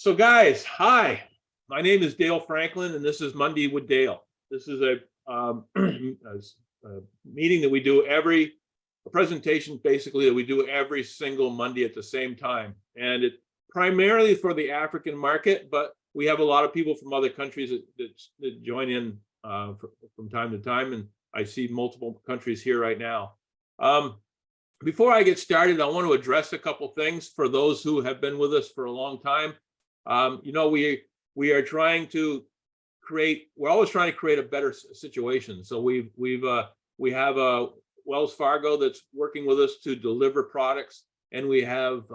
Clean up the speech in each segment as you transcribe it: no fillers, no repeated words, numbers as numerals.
So guys, hi, my name is Dale Franklin and this is Monday with Dale. This is a meeting that we do a presentation basically that we do every single Monday at the same time. And it primarily for the African market, but we have a lot of people from other countries that join in from time to time. And I see multiple countries here right now. Before I get started, I want to address a couple things for those who have been with us for a long time. We are trying to we're always trying to create a better situation. So we have Wells Fargo that's working with us to deliver products, and we have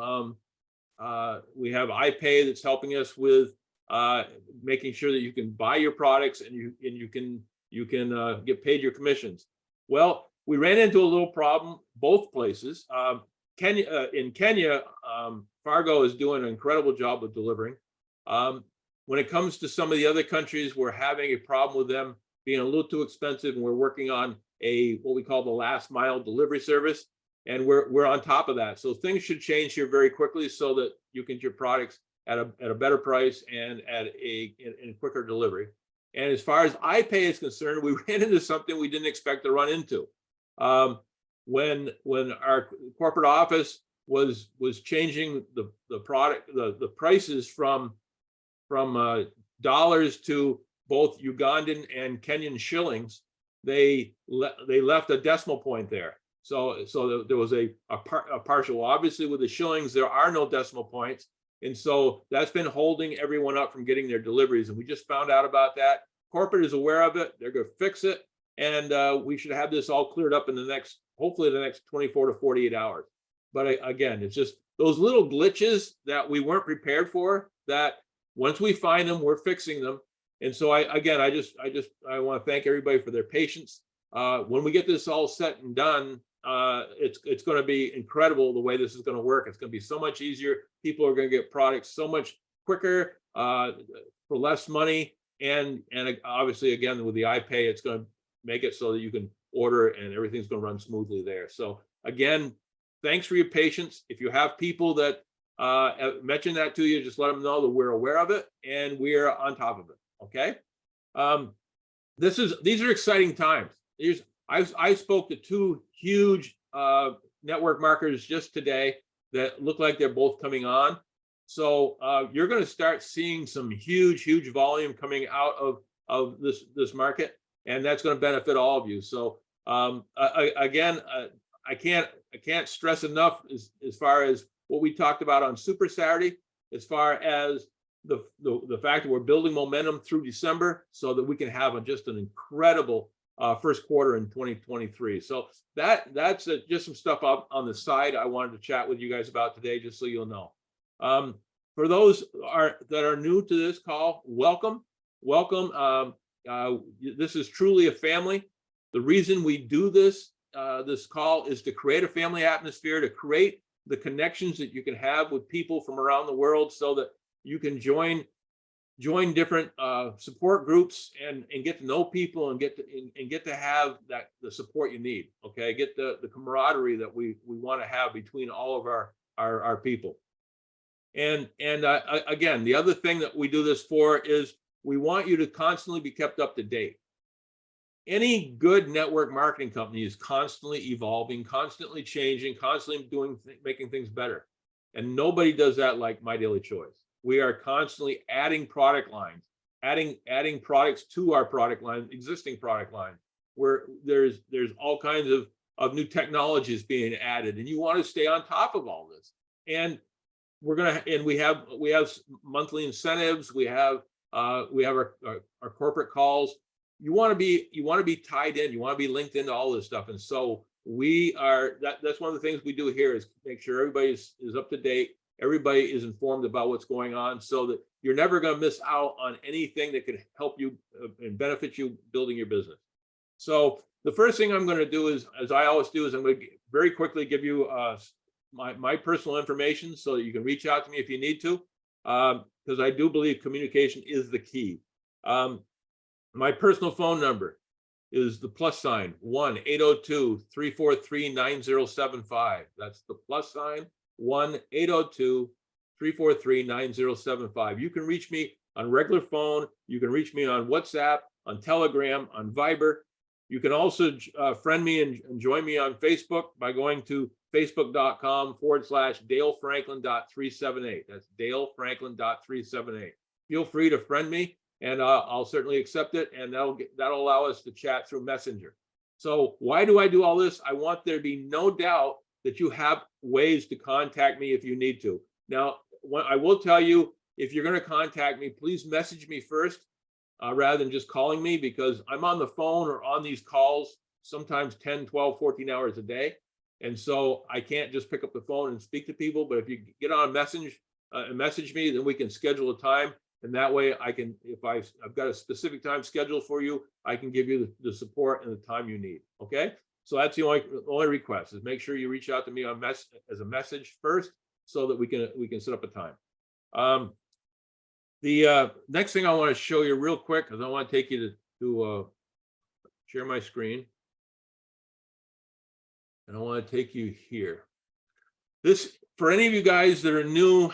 iPay that's helping us with making sure that you can buy your products and you can get paid your commissions. Well, we ran into a little problem both places. In Kenya, Fargo is doing an incredible job of delivering. When it comes to some of the other countries, we're having a problem with them being a little too expensive, and we're working on what we call the last mile delivery service, and we're on top of that. So things should change here very quickly so that you can get your products at a better price and at in quicker delivery. And as far as iPay is concerned, we ran into something we didn't expect to run into. When our corporate office was changing the prices from dollars to both Ugandan and Kenyan shillings, they left a decimal point there. So there was a partial. Obviously, with the shillings, there are no decimal points, and so that's been holding everyone up from getting their deliveries. And we just found out about that. Corporate is aware of it. They're going to fix it, and we should have this all cleared up in hopefully the next 24 to 48 hours. But again, it's just those little glitches that we weren't prepared for, that once we find them, we're fixing them. And so I want to thank everybody for their patience. When we get this all set and done, it's going to be incredible the way this is going to work. It's going to be so much easier. People are going to get products so much quicker for less money. And obviously, again, with the iPay, it's going to make it so that you can order and everything's going to run smoothly there. So again, thanks for your patience. If you have people that mention that to you, just let them know that we're aware of it and we're on top of it. Okay. These are exciting times. I spoke to two huge network marketers just today that look like they're both coming on. So you're going to start seeing some huge volume coming out of this market, and that's going to benefit all of you. So again, I can't stress enough as far as what we talked about on Super Saturday, as far as the fact that we're building momentum through December so that we can have just an incredible first quarter in 2023. So that's just some stuff up on the side I wanted to chat with you guys about today, just so you'll know. For those that are new to this call, welcome. This is truly a family. The reason we do this call is to create a family atmosphere, to create the connections that you can have with people from around the world, so that you can join different support groups and get to know people and get to have the support you need. Okay, get the camaraderie that we want to have between all of our people. And again, the other thing that we do this for is we want you to constantly be kept up to date. Any good network marketing company is constantly evolving, constantly changing, constantly making things better. And nobody does that like My Daily Choice. We are constantly adding product lines, adding products to our product line, existing product line, where there's all kinds of new technologies being added, and you want to stay on top of all this. And we have monthly incentives. We have our corporate calls. You want to be tied in. You want to be linked into all this stuff. And so that's one of the things we do here, is make sure everybody is up to date. Everybody is informed about what's going on, so that you're never going to miss out on anything that could help you and benefit you building your business. So the first thing I'm going to do is, as I always do, is I'm going to very quickly give you my personal information so that you can reach out to me if you need to, because I do believe communication is the key. My personal phone number is the +sign 1-802-343-9075. That's the +sign 1-802 343-9075. You can reach me on regular phone. You can reach me on WhatsApp, on Telegram, on Viber. You can also friend me and join me on Facebook by going to facebook.com/DaleFranklin.378. That's DaleFranklin.378. Feel free to friend me, and I'll certainly accept it, and that'll allow us to chat through Messenger. So why do I do all this? I want there to be no doubt that you have ways to contact me if you need to. Now, I will tell you, if you're going to contact me, please message me first rather than just calling me, because I'm on the phone or on these calls sometimes 10, 12, 14 hours a day. And so I can't just pick up the phone and speak to people. But if you get on a message me, then we can schedule a time. And that way I can, if I've got a specific time scheduled for you, I can give you the support and the time you need. Okay. So that's the only request, is make sure you reach out to me on as a message first, so that we can set up a time. The next thing I want to show you real quick, because I want to take you to share my screen. And I want to take you here. This, for any of you guys that are new,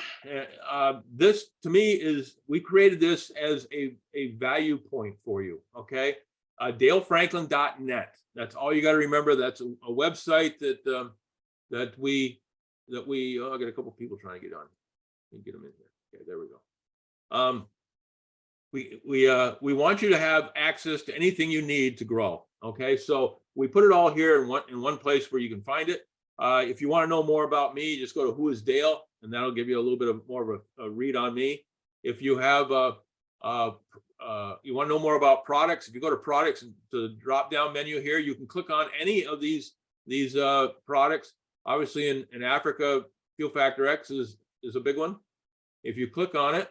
this to me we created this as a value point for you. Okay. DaleFranklin.net. That's all you got to remember. That's a website that we I got a couple people trying to get on. Get them in here. Okay, there we go. We want you to have access to anything you need to grow. Okay, so we put it all here in one place where you can find it. If you want to know more about me, just go to Who is Dale, and that'll give you a little bit more of a read on me. If you have you want to know more about products, if you go to products, to the drop down menu here, you can click on any of these products. Obviously in Africa, Fuel Factor X is a big one. If you click on it,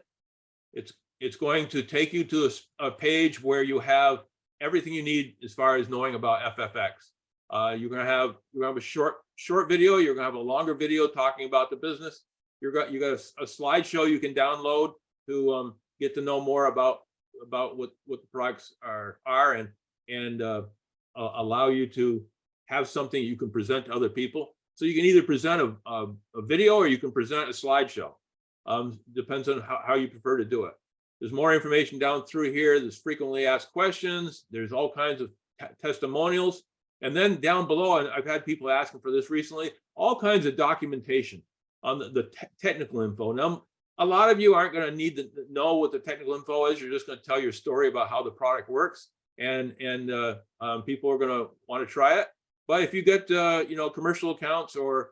it's going to take you to a page where you have everything you need as far as knowing about FFX. You're going to have a short video. You're going to have a longer video talking about the business. You got a slideshow you can download to get to know more about what the products are and allow you to have something you can present to other people. So you can either present a video or you can present a slideshow. Depends on how you prefer to do it. There's more information down through here. There's frequently asked questions. There's all kinds of testimonials. And then down below, and I've had people asking for this recently, all kinds of documentation on the technical info. Now, a lot of you aren't going to need to know what the technical info is. You're just going to tell your story about how the product works, and people are going to want to try it. But if you get commercial accounts or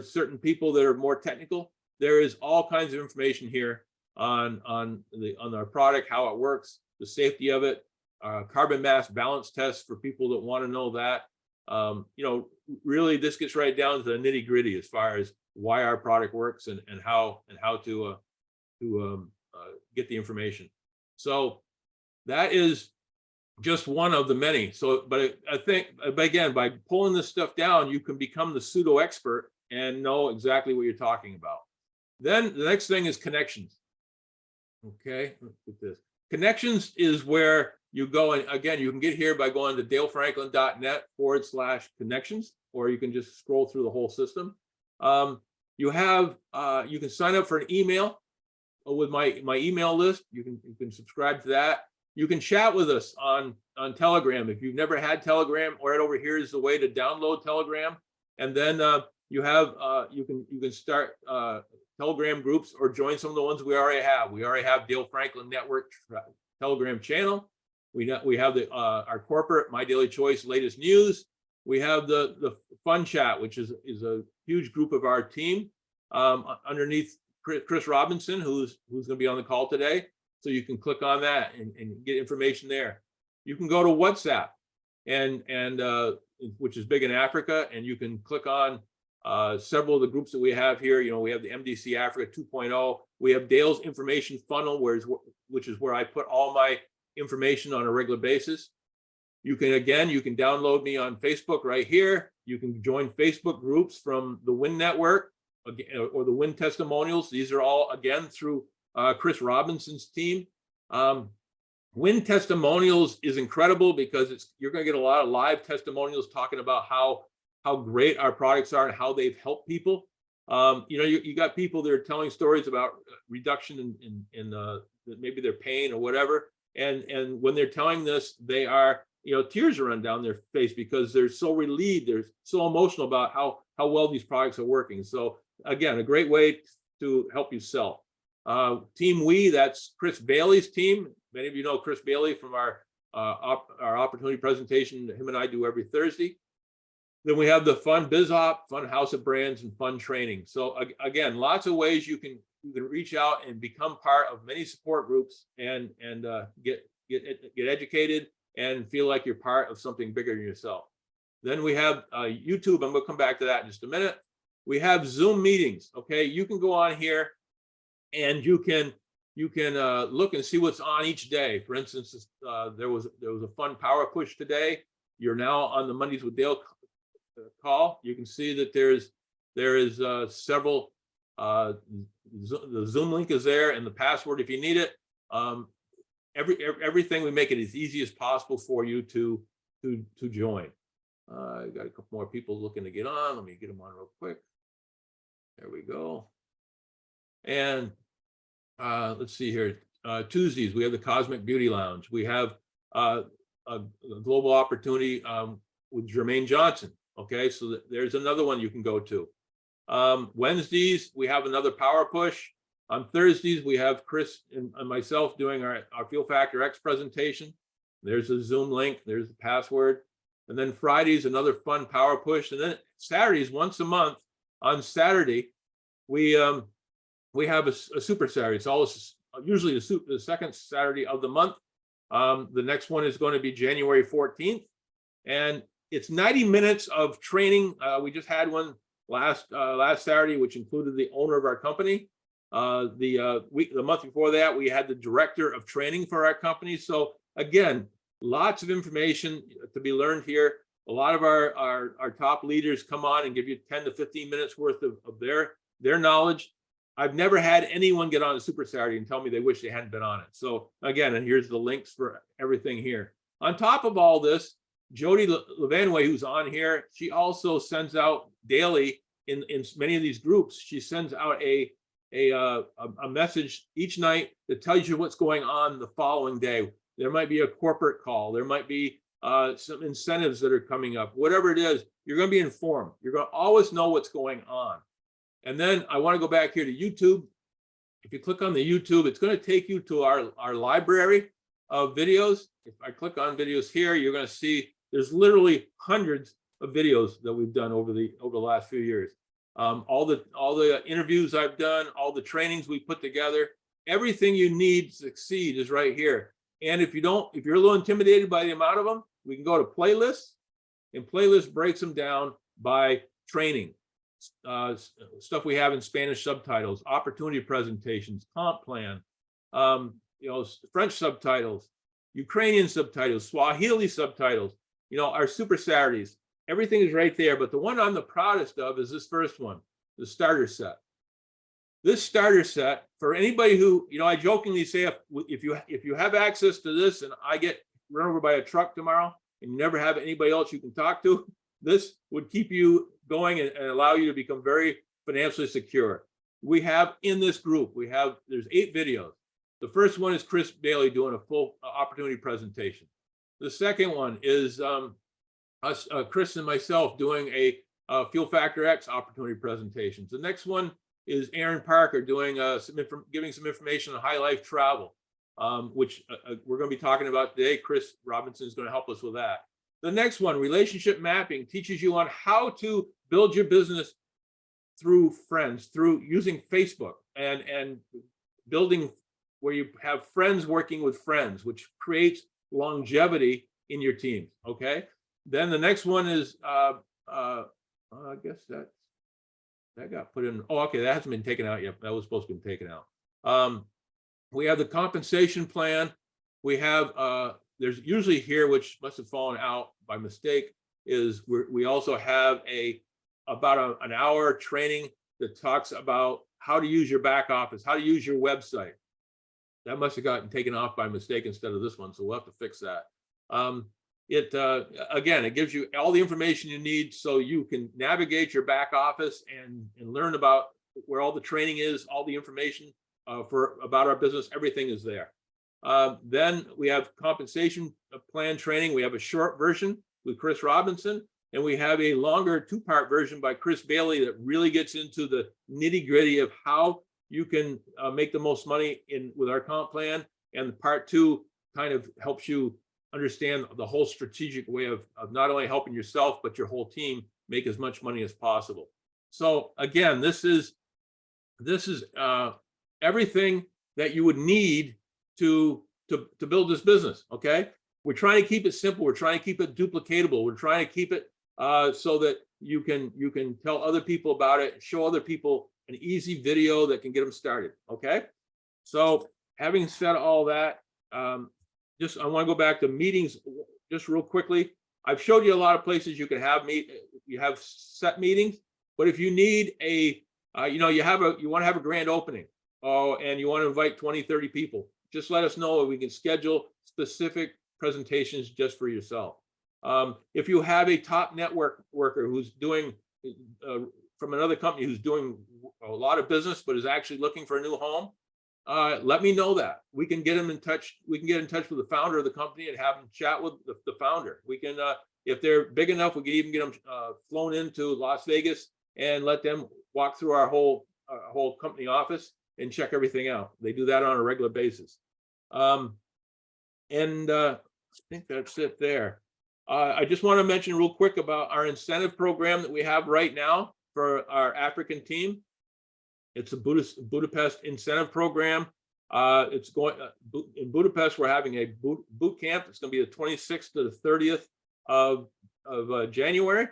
certain people that are more technical, there is all kinds of information here on our product, how it works, the safety of it, carbon mass balance tests for people that want to know that. Really, this gets right down to the nitty gritty as far as why our product works and how to get the information. So that is just one of the many. So, but I think, again, by pulling this stuff down, you can become the pseudo expert and know exactly what you're talking about. Then the next thing is connections. Okay, let's put this. Connections is where you go, and again, you can get here by going to DaleFranklin.net/connections, or you can just scroll through the whole system. You can sign up for an email with my email list. You can subscribe to that. You can chat with us on Telegram. If you've never had Telegram, right over here is the way to download Telegram. And then you can start Telegram groups or join some of the ones we already have. We already have Dale Franklin Network Telegram channel. We have our corporate My Daily Choice latest news. We have the fun chat, which is a huge group of our team underneath Chris Robinson, who's going to be on the call today. So you can click on that and get information there. You can go to WhatsApp, and which is big in Africa, and you can click on several of the groups that we have here. We have the MDC Africa 2.0. We have Dale's information funnel, which is where I put all my information on a regular basis. You can download me on Facebook right here. You can join Facebook groups from the WIN Network or the WIN Testimonials. These are all, again, through Chris Robinson's team. WIN Testimonials is incredible because you're going to get a lot of live testimonials talking about how great our products are and how they've helped people. You got people that are telling stories about reduction in maybe their pain or whatever. And when they're telling this, they are, tears are running down their face because they're so relieved. They're so emotional about how well these products are working. So again, a great way to help you sell. Team We, that's Chris Bailey's team. Many of you know Chris Bailey from our opportunity presentation that him and I do every Thursday. Then we have the Fun BizOp, Fun House of Brands, and Fun Training. So again, lots of ways you can reach out and become part of many support groups and get educated and feel like you're part of something bigger than yourself. Then we have YouTube. I'm going to come back to that in just a minute. We have Zoom meetings. Okay, you can go on here and you can look and see what's on each day. For instance, there was a fun power push today. You're now on the Mondays with Dale call. You can see that there is several. The Zoom link is there and the password if you need it. Everything, we make it as easy as possible for you to join. I got a couple more people looking to get on. Let me get them on real quick. There we go. And let's see here. Tuesdays, we have the Cosmic Beauty Lounge. We have a global opportunity with Jermaine Johnson. Okay, so there's another one you can go to. Wednesdays, we have another power push. On Thursdays, we have Chris and myself doing our Fuel Factor X presentation. There's a Zoom link, there's the password. And then Fridays, another fun power push. And then Saturdays, once a month, on Saturday, we have a Super Saturday. It's always usually the second Saturday of the month. The next one is going to be January 14th. And it's 90 minutes of training. We just had one last Saturday, which included the owner of our company. The month before that, we had the director of training for our company. So again, lots of information to be learned here. A lot of our top leaders come on and give you 10 to 15 minutes worth of their knowledge. I've never had anyone get on a Super Saturday and tell me they wish they hadn't been on it. So again, and here's the links for everything here. On top of all this, Jody Levanway, who's on here, she also sends out daily in many of these groups. She sends out a message each night that tells you what's going on the following day. There might be a corporate call. There might be some incentives that are coming up. Whatever it is, you're going to be informed. You're going to always know what's going on. And then I want to go back here to YouTube. If you click on the YouTube, it's going to take you to our library of videos. If I click on videos here, you're going to see there's literally hundreds of videos that we've done over the last few years. All the interviews I've done, all the trainings we put together, everything you need to succeed is right here. And if you're a little intimidated by the amount of them, we can go to playlists, and playlist breaks them down by training. Stuff we have in Spanish subtitles, opportunity presentations, comp plan, French subtitles, Ukrainian subtitles, Swahili subtitles, our Super Saturdays. Everything is right there, but the one I'm the proudest of is this first one, the starter set. This starter set, for anybody who, I jokingly say, if you have access to this and I get run over by a truck tomorrow and you never have anybody else you can talk to, this would keep you going and allow you to become very financially secure. We have in this group, there's 8 videos. The first one is Chris Bailey doing a full opportunity presentation. The second one is Chris and myself doing a Fuel Factor X opportunity presentations. The next one is Aaron Parker doing giving some information on high life travel, which we're going to be talking about today. Chris Robinson is going to help us with that. The next one, relationship mapping, teaches you on how to build your business through friends, through using Facebook and building where you have friends working with friends, which creates longevity in your team. Okay. Then the next one is, I guess that got put in. Oh, okay. That hasn't been taken out yet. That was supposed to be taken out. We have the compensation plan. We have, there's usually here, which must have fallen out by mistake, is we also have about an hour training that talks about how to use your back office, how to use your website. That must have gotten taken off by mistake instead of this one, so we'll have to fix that. again, it gives you all the information you need so you can navigate your back office and learn about where all the training is, all the information about our business, everything is there. Then we have compensation plan training. We have a short version with Chris Robinson, and we have a longer 2-part version by Chris Bailey that really gets into the nitty-gritty of how you can make the most money with our comp plan. And part 2 kind of helps you understand the whole strategic way of not only helping yourself, but your whole team make as much money as possible. So again, this is everything that you would need to build this business. Okay, we're trying to keep it simple. We're trying to keep it duplicatable. We're trying to keep it so that you can tell other people about it, show other people an easy video that can get them started. Okay, so having said all that, I want to go back to meetings just real quickly. I've showed you a lot of places you can have set meetings, but if you need you want to have a grand opening, and you want to invite 20, 30 people, just let us know and we can schedule specific presentations just for yourself. If you have a top network worker who's doing from another company who's doing a lot of business but is actually looking for a new home, let me know that. We can get them in touch. We can get in touch with the founder of the company and have them chat with the founder. We can, if they're big enough, we can even get them flown into Las Vegas and let them walk through our whole company office and check everything out. They do that on a regular basis. I think that's it there. I just want to mention real quick about our incentive program that we have right now for our African team. It's a Budapest incentive program. It's going in Budapest. We're having a boot camp. It's going to be the 26th to the 30th of January,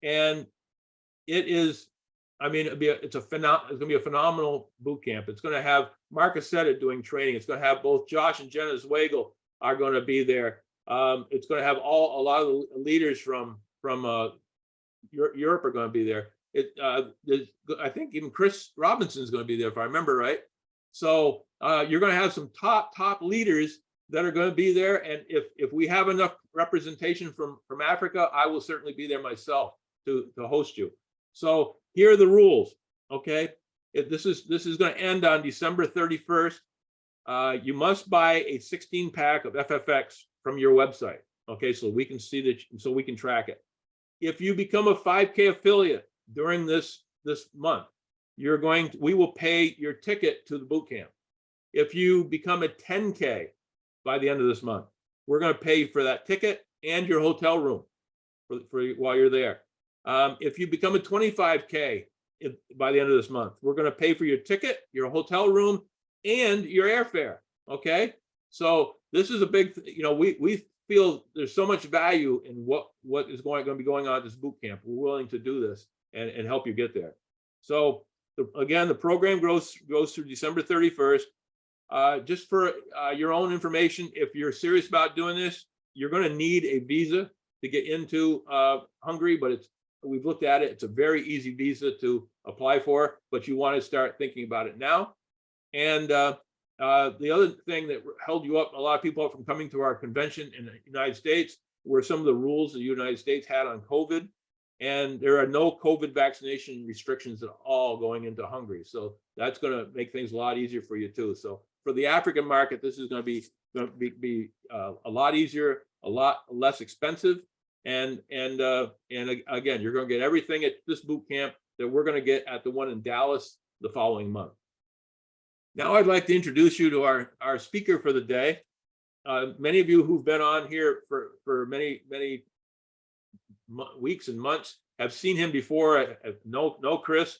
and it is. I mean, it's going to be a phenomenal boot camp. It's going to have Mark Aceta doing training. It's going to have both Josh and Jenna Zweigel are going to be there. It's going to have a lot of the leaders from Europe are going to be there. I think even Chris Robinson is going to be there, if I remember right. So you're going to have some top leaders that are going to be there. And if we have enough representation from Africa, I will certainly be there myself to host you. So here are the rules. Okay, this is going to end on December 31st. You must buy a 16-pack of FFX from your website. Okay, so we can see that, so we can track it. If you become a 5K affiliate during this month, we will pay your ticket to the boot camp. If you become a 10K by the end of this month, we're going to pay for that ticket and your hotel room for while you're there. If you become a 25K by the end of this month, we're going to pay for your ticket, your hotel room, and your airfare. Okay, so this is a big, we feel there's so much value in what is going to be going on at this boot camp. We're willing to do this and help you get there. So again, the program goes through December 31st. Just for your own information, if you're serious about doing this, you're going to need a visa to get into Hungary, but we've looked at it. It's a very easy visa to apply for, but you want to start thinking about it now. And the other thing that held a lot of people up from coming to our convention in the United States were some of the rules the United States had on COVID. And there are no COVID vaccination restrictions at all going into Hungary. So that's going to make things a lot easier for you too. So for the African market, this is going to be a lot easier, a lot less expensive. And again, you're going to get everything at this boot camp that we're going to get at the one in Dallas the following month. Now I'd like to introduce you to our speaker for the day. Many of you who've been on here for many weeks and months have seen him before. No Chris,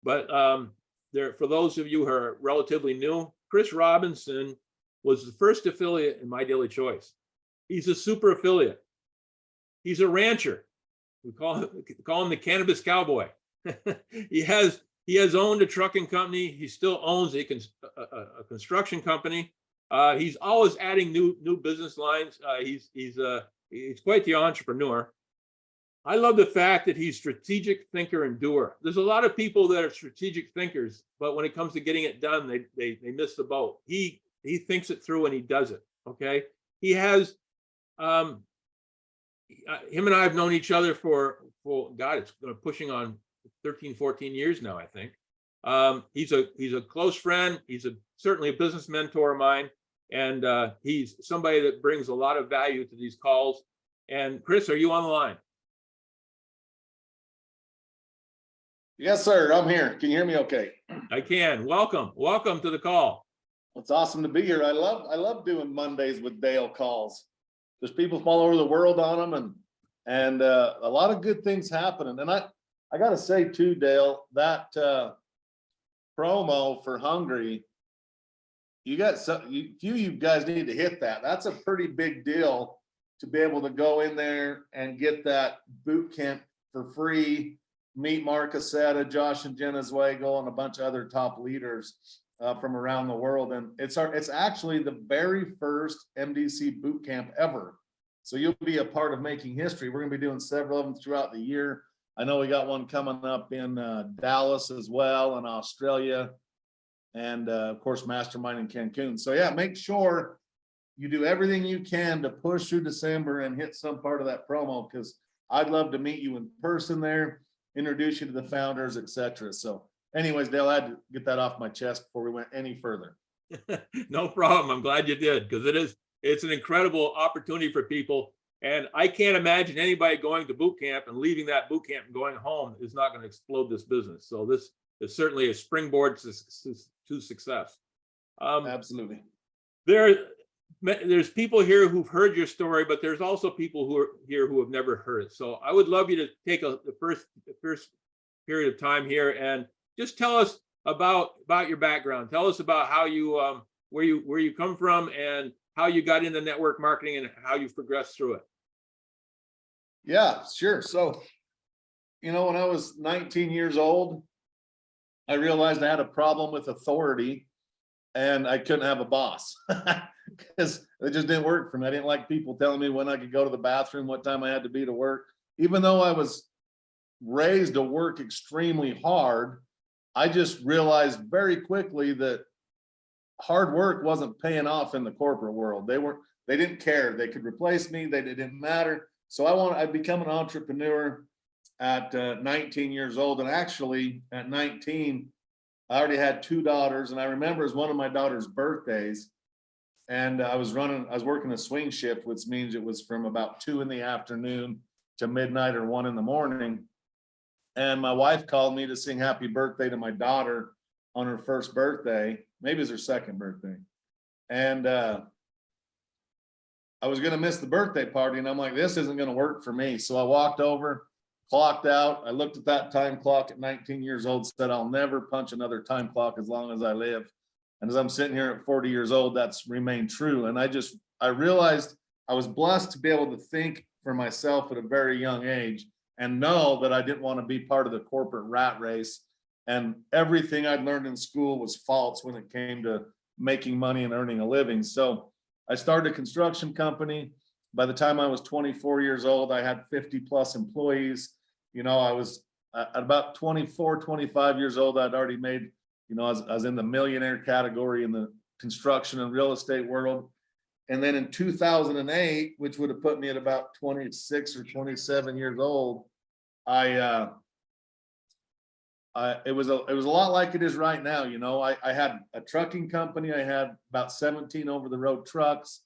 but for those of you who are relatively new, Chris Robinson was the first affiliate in My Daily Choice. He's a super affiliate. He's a rancher. We call him the cannabis cowboy. He has owned a trucking company. He still owns a construction company. He's always adding new business lines. He's quite the entrepreneur. I love the fact that he's strategic thinker and doer. There's a lot of people that are strategic thinkers, but when it comes to getting it done, they miss the boat. He thinks it through and he does it. Okay, he has him and I have known each other for God, it's pushing on 13, 14 years now, I think. He's a close friend. He's certainly a business mentor of mine, and he's somebody that brings a lot of value to these calls. And Chris, are you on the line? Yes, sir. I'm here. Can you hear me okay? I can. Welcome to the call. It's awesome to be here. I love doing Mondays with Dale calls. There's people from all over the world on them, and a lot of good things happening. And I got to say too, Dale, that promo for Hungary, you guys need to hit that. That's a pretty big deal to be able to go in there and get that boot camp for free. Meet Mark Aceta, Josh and Jen Oswego, and a bunch of other top leaders from around the world. And it's actually the very first MDC boot camp ever. So you'll be a part of making history. We're going to be doing several of them throughout the year. I know we got one coming up in Dallas as well, and Australia, and of course, Mastermind in Cancun. So yeah, make sure you do everything you can to push through December and hit some part of that promo, because I'd love to meet you in person there, introduce you to the founders, etc. So anyways, Dale, I had to get that off my chest before we went any further. No problem. I'm glad you did, because it's an incredible opportunity for people. And I can't imagine anybody going to boot camp and leaving that boot camp and going home is not going to explode this business. So this is certainly a springboard to success. Absolutely. There's people here who've heard your story, but there's also people who are here who have never heard it. So I would love you to take the first period of time here and just tell us about your background. Tell us about how you where you come from and how you got into network marketing and how you've progressed through it. Yeah, sure. So, when I was 19 years old, I realized I had a problem with authority and I couldn't have a boss because it just didn't work for me. I didn't like people telling me when I could go to the bathroom, what time I had to be to work. Even though I was raised to work extremely hard, I just realized very quickly that hard work wasn't paying off in the corporate world. They didn't care. They could replace me. It didn't matter. So I'd become an entrepreneur at 19 years old. And actually at 19, I already had 2 daughters. And I remember it was one of my daughter's birthdays. And I was working a swing shift, which means it was from about 2 p.m. to midnight or 1 a.m. And my wife called me to sing happy birthday to my daughter on her first birthday. Maybe it was her second birthday. And I was going to miss the birthday party. And I'm like, this isn't going to work for me. So I walked over, clocked out. I looked at that time clock at 19 years old, said, I'll never punch another time clock as long as I live. And as I'm sitting here at 40 years old, that's remained true. And I realized I was blessed to be able to think for myself at a very young age and know that I didn't want to be part of the corporate rat race. And everything I'd learned in school was false when it came to making money and earning a living. So I started a construction company. By the time I was 24 years old, I had 50 plus employees. I was at about 24, 25 years old. I'd already made, I was in the millionaire category in the construction and real estate world. And then in 2008, which would have put me at about 26 or 27 years old, it was a lot like it is right now. I had a trucking company. I had about 17 over the road trucks.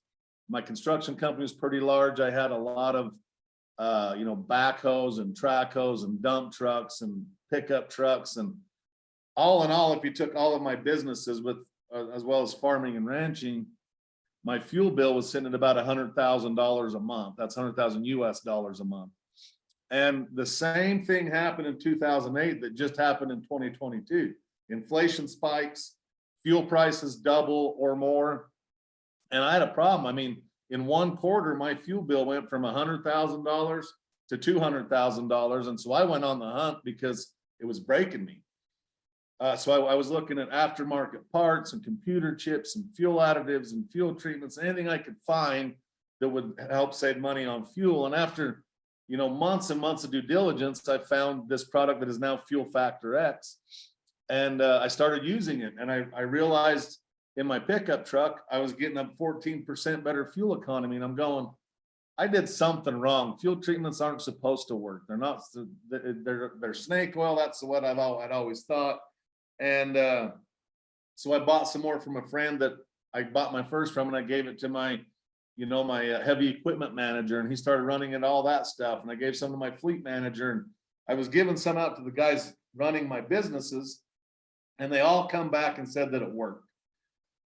My construction company was pretty large. I had a lot of, backhoes and track hoes and dump trucks and pickup trucks. And all in all, if you took all of my businesses with, as well as farming and ranching, my fuel bill was sitting at about $100,000 a month. That's $100,000 a month. And the same thing happened in 2008 that just happened in 2022. Inflation spikes, fuel prices double or more. And I had a problem. I mean, in one quarter, my fuel bill went from $100,000 to $200,000. And so I went on the hunt because it was breaking me. So I was looking at aftermarket parts and computer chips and fuel additives and fuel treatments, anything I could find that would help save money on fuel. And after months and months of due diligence, I found this product that is now Fuel Factor X. And I started using it. And I realized in my pickup truck, I was getting up 14% better fuel economy. And I'm going, I did something wrong. Fuel treatments aren't supposed to work. They're not, they're snake oil. That's what I'd always thought. And so I bought some more from a friend that I bought my first from, and I gave it to my, my heavy equipment manager, and he started running it, all that stuff. And I gave some to my fleet manager, and I was giving some out to the guys running my businesses, and they all come back and said that it worked.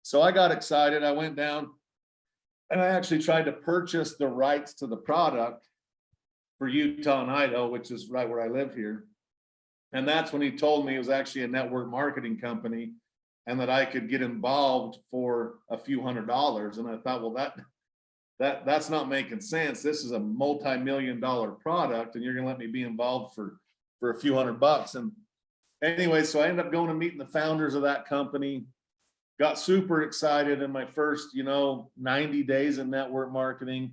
So I got excited. I went down and I actually tried to purchase the rights to the product for Utah and Idaho, which is right where I live here. And that's when he told me it was actually a network marketing company and that I could get involved for a few $100s. And I thought, well, that's not making sense. This is a multi-million-dollar product, and you're gonna let me be involved for a few $100. And anyway, so I ended up going and meeting the founders of that company. Got super excited in my first, 90 days in network marketing.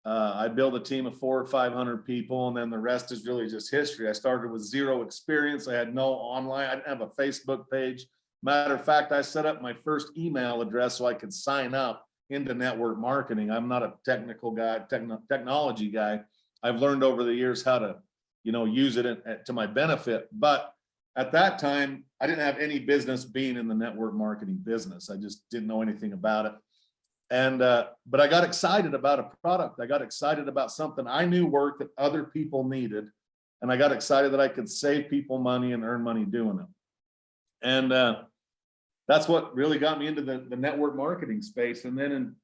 I built a team of 400 or 500 people, and then the rest is really just history. I started with zero experience. I had no online, I didn't have a Facebook page. Matter of fact, I set up my first email address so I could sign up into network marketing. I'm not a technical guy, technology guy. I've learned over the years how to, use it to my benefit. But at that time, I didn't have any business being in the network marketing business. I just didn't know anything about it. And, but I got excited about a product. I got excited about something I knew worked that other people needed. And I got excited that I could save people money and earn money doing it. And that's what really got me into the network marketing space. And then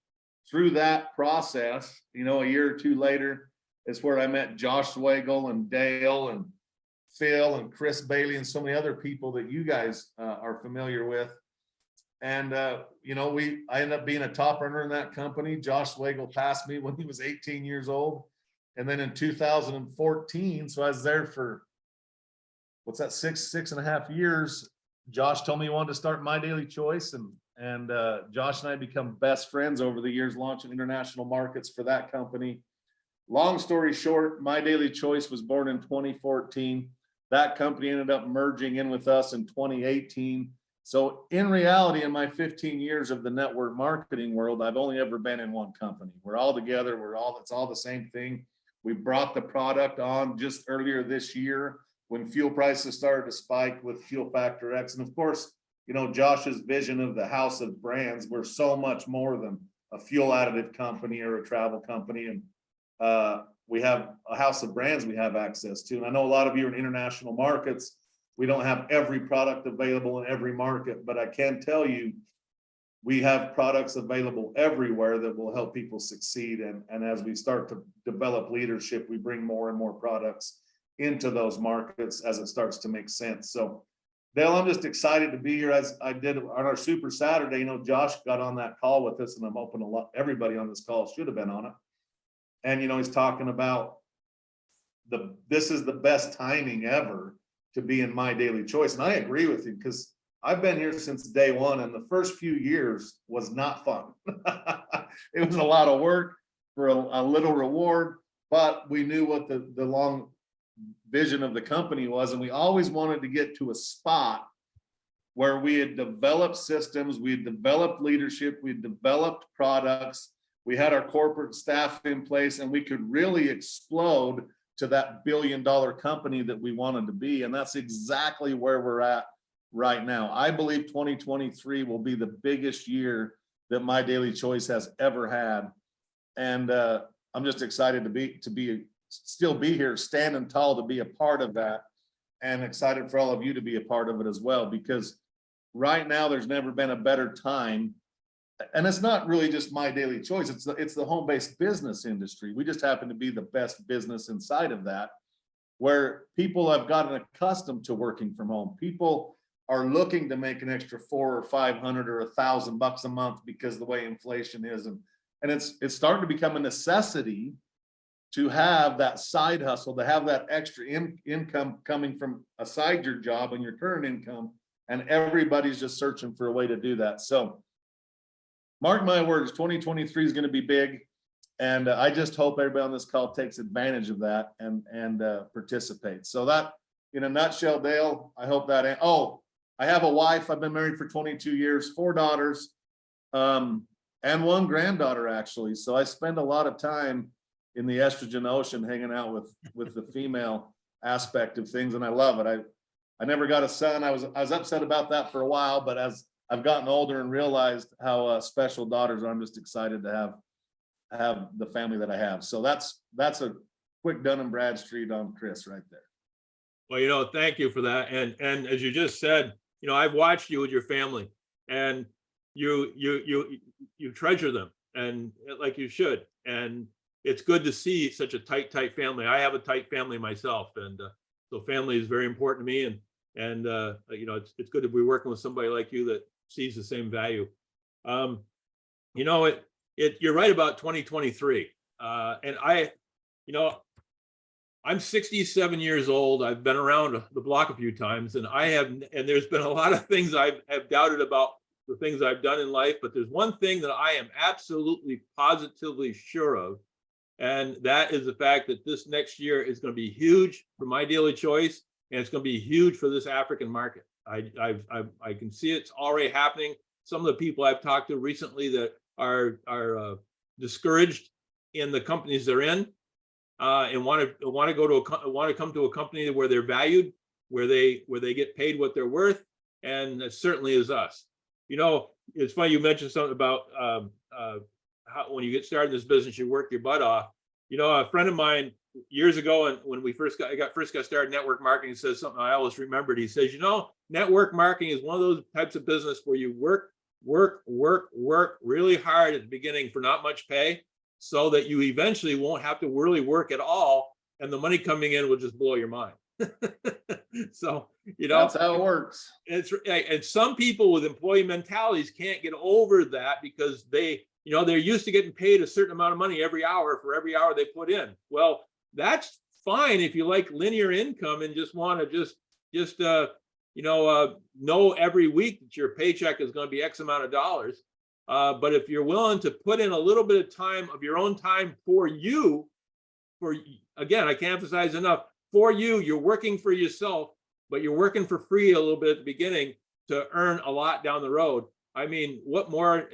through that process, a year or two later, is where I met Josh Swagel and Dale and Phil and Chris Bailey and so many other people that you guys are familiar with. And, I ended up being a top earner in that company. Josh Swagel passed me when he was 18 years old. And then in 2014, so I was there for, six and a half years. Josh told me he wanted to start My Daily Choice, and Josh and I become best friends over the years, launching international markets for that company. Long story short, My Daily Choice was born in 2014. That company ended up merging in with us in 2018. So in reality, in my 15 years of the network marketing world, I've only ever been in one company. We're all together. It's all the same thing. We brought the product on just earlier this year when fuel prices started to spike with Fuel Factor X. And of course, Josh's vision of the house of brands, we're so much more than a fuel additive company or a travel company. And we have a house of brands we have access to. And I know a lot of you are in international markets. We don't have every product available in every market, but I can tell you, we have products available everywhere that will help people succeed. And as we start to develop leadership, we bring more and more products into those markets as it starts to make sense. So Dale, I'm just excited to be here. As I did on our Super Saturday, Josh got on that call with us, and I'm hoping everybody on this call should have been on it. And, he's talking about this is the best timing ever to be in My Daily Choice. And I agree with you, because I've been here since day one, and the first few years was not fun. It was a lot of work for a little reward, but we knew what the long vision of the company was. And we always wanted to get to a spot where we had developed systems, we had developed leadership, we had developed products, we had our corporate staff in place, and we could really explode to that billion-dollar company that we wanted to be. And that's exactly where we're at right now. I believe 2023 will be the biggest year that My Daily Choice has ever had. And I'm just excited to still be here, standing tall, to be a part of that, and excited for all of you to be a part of it as well, because right now there's never been a better time. And it's not really just My Daily Choice, it's the home-based business industry. We just happen to be the best business inside of that, where people have gotten accustomed to working from home. People are looking to make an extra $400 or $500 or $1,000 a month because of the way inflation is, and it's starting to become a necessity to have that side hustle, to have that extra income coming from aside your job and your current income, and everybody's just searching for a way to do that. So mark my words, 2023 is going to be big, and I just hope everybody on this call takes advantage of that and participates. So that, in a nutshell, Dale, I hope that. Oh, I have a wife. I've been married for 22 years, 4 daughters, and 1 granddaughter, actually. So I spend a lot of time in the estrogen ocean, hanging out with the female aspect of things, and I love it. I never got a son. I was upset about that for a while, but as I've gotten older and realized how special daughters are, I'm just excited to have the family that I have. So that's a quick Dun & Bradstreet on Chris right there. Well, thank you for that. And as you just said, I've watched you with your family, and you treasure them, and like you should. And it's good to see such a tight family. I have a tight family myself, and so family is very important to me. And it's good to be working with somebody like you that sees the same value. You're right about 2023, and I'm 67 years old. I've been around the block a few times, and there's been a lot of things I've doubted about the things I've done in life, but there's one thing that I am absolutely positively sure of, and that is the fact that this next year is going to be huge for My Daily Choice, and it's going to be huge for this African market. I can see it's already happening. Some of the people I've talked to recently that are discouraged in the companies they're in, and want to come to a company where they're valued, where they get paid what they're worth, and that certainly is us. It's funny you mentioned something about how when you get started in this business, you work your butt off. A friend of mine years ago, and when we first got started network marketing, says something I always remembered. He says, network marketing is one of those types of business where you work really hard at the beginning for not much pay, so that you eventually won't have to really work at all, and the money coming in will just blow your mind. So, that's how it works. And some people with employee mentalities can't get over that, because they're used to getting paid a certain amount of money every hour for every hour they put in. Well, that's fine if you like linear income and just want to know every week that your paycheck is going to be X amount of dollars. But if you're willing to put in a little bit of time of your own time again, I can't emphasize enough, for you, you're working for yourself, but you're working for free a little bit at the beginning to earn a lot down the road. I mean, what more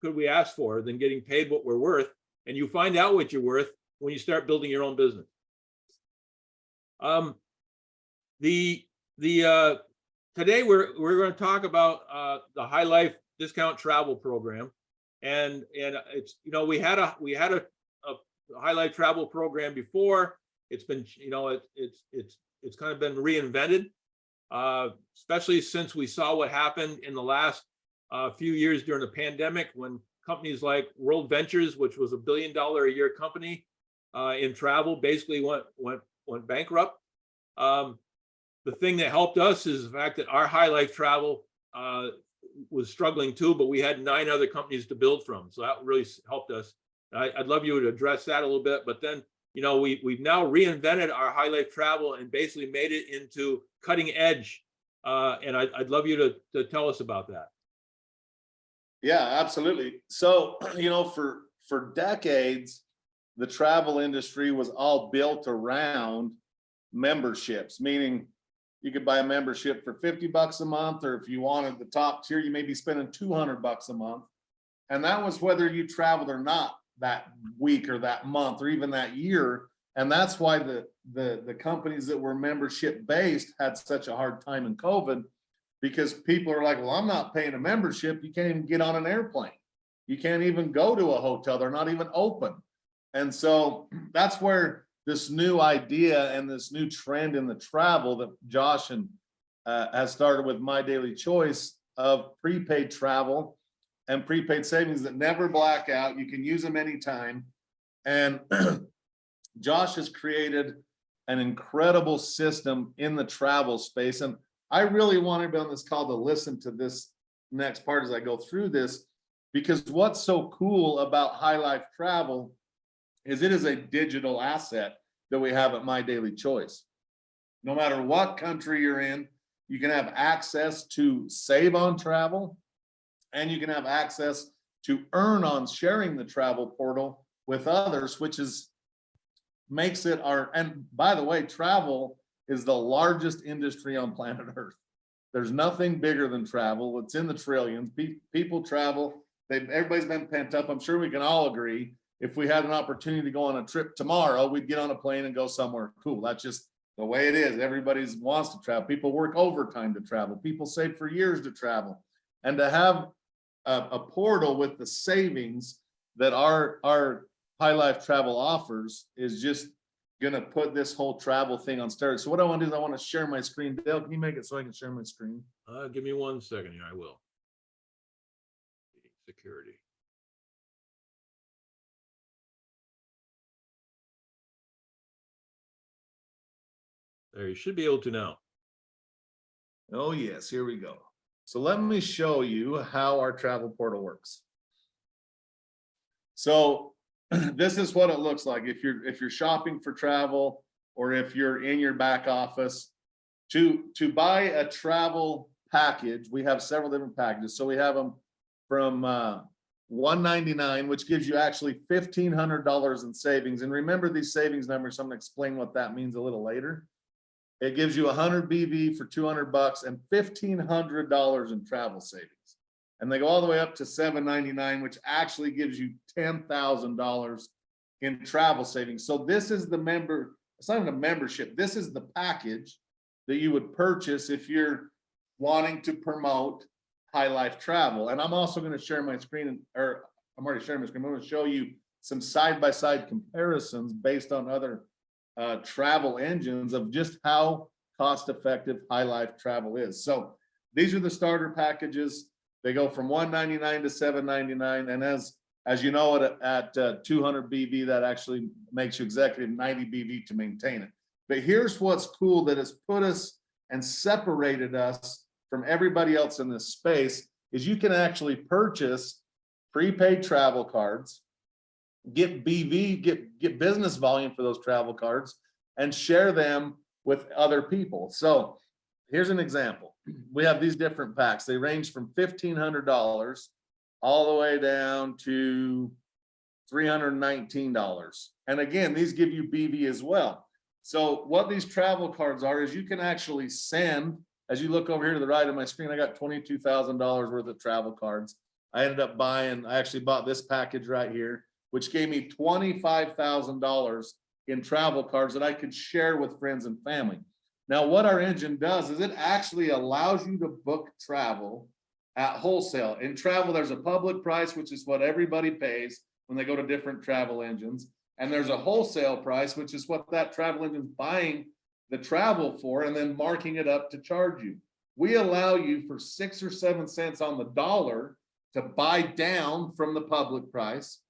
could we ask for than getting paid what we're worth? And you find out what you're worth when you start building your own business. Today we're going to talk about the High Life discount travel program, and it's we had a High Life travel program before. It's been it's kind of been reinvented, especially since we saw what happened in the last few years during the pandemic, when companies like World Ventures, which was $1 billion a year company in travel, basically went bankrupt. The thing that helped us is the fact that our High Life travel was struggling too, but we had 9 other companies to build from. So that really helped us. I'd love you to address that a little bit, but then, we've now reinvented our High Life travel and basically made it into cutting edge. And I'd love you to tell us about that. Yeah, absolutely. So, for decades, the travel industry was all built around memberships, meaning you could buy a membership for $50 a month, or if you wanted the top tier, you may be spending $200 a month. And that was whether you traveled or not that week or that month or even that year. And that's why the companies that were membership based had such a hard time in COVID, because people are like, well, I'm not paying a membership. You can't even get on an airplane. You can't even go to a hotel. They're not even open. And so that's where this new idea and this new trend in the travel that Josh has started with My Daily Choice of prepaid travel and prepaid savings that never black out. You can use them anytime. And Josh has created an incredible system in the travel space. And I really want everybody on this call to listen to this next part as I go through this, because what's so cool about High Life travel is it is a digital asset that we have at My Daily Choice. No matter what country you're in, you can have access to save on travel, and you can have access to earn on sharing the travel portal with others, which makes it and by the way, travel is the largest industry on planet Earth. There's nothing bigger than travel. It's in the trillions. People travel. Everybody's been pent up. I'm sure we can all agree. if we had an opportunity to go on a trip tomorrow, we'd get on a plane and go somewhere cool. That's just the way it is. Everybody wants to travel. People work overtime to travel. People save for years to travel. And to have a portal with the savings that our High Life Travel offers is just gonna put this whole travel thing on steroids. So what I want to do is I want to share my screen. Dale, can you make it so I can share my screen? Give me 1 second here, I will. Security. There, you should be able to now. Oh yes, here we go. So let me show you how our travel portal works. So this is what it looks like if you're shopping for travel, or if you're in your back office. To buy a travel package, we have several different packages. So we have them from $199, which gives you actually $1,500 in savings. And remember these savings numbers, I'm gonna explain what that means a little later. It gives you 100 BV for $200 and $1,500 in travel savings. And they go all the way up to $799, which actually gives you $10,000 in travel savings. So this is the it's not even a membership. This is the package that you would purchase if you're wanting to promote High Life Travel. And I'm also going to share my screen, or I'm already sharing my screen. I'm going to show you some side-by-side comparisons based on other travel engines of just how cost-effective High Life Travel is. So these are the starter packages. They go from $199 to $799, and as you know, at 200 BV, that actually makes you executive 90 BV to maintain it. But here's what's cool that has put us and separated us from everybody else in this space is you can actually purchase prepaid travel cards, get BV, get business volume for those travel cards, and share them with other people. So here's an example. We have these different packs. They range from $1,500 all the way down to $319. And again, these give you BV as well. So what these travel cards are is you can actually send, as you look over here to the right of my screen, I got $22,000 worth of travel cards. I ended up I actually bought this package right here, which gave me $25,000 in travel cards that I could share with friends and family. Now, what our engine does is it actually allows you to book travel at wholesale. In travel, there's a public price, which is what everybody pays when they go to different travel engines. And there's a wholesale price, which is what that travel engine's buying the travel for and then marking it up to charge you. We allow you for 6 or 7 cents on the dollar to buy down from the public price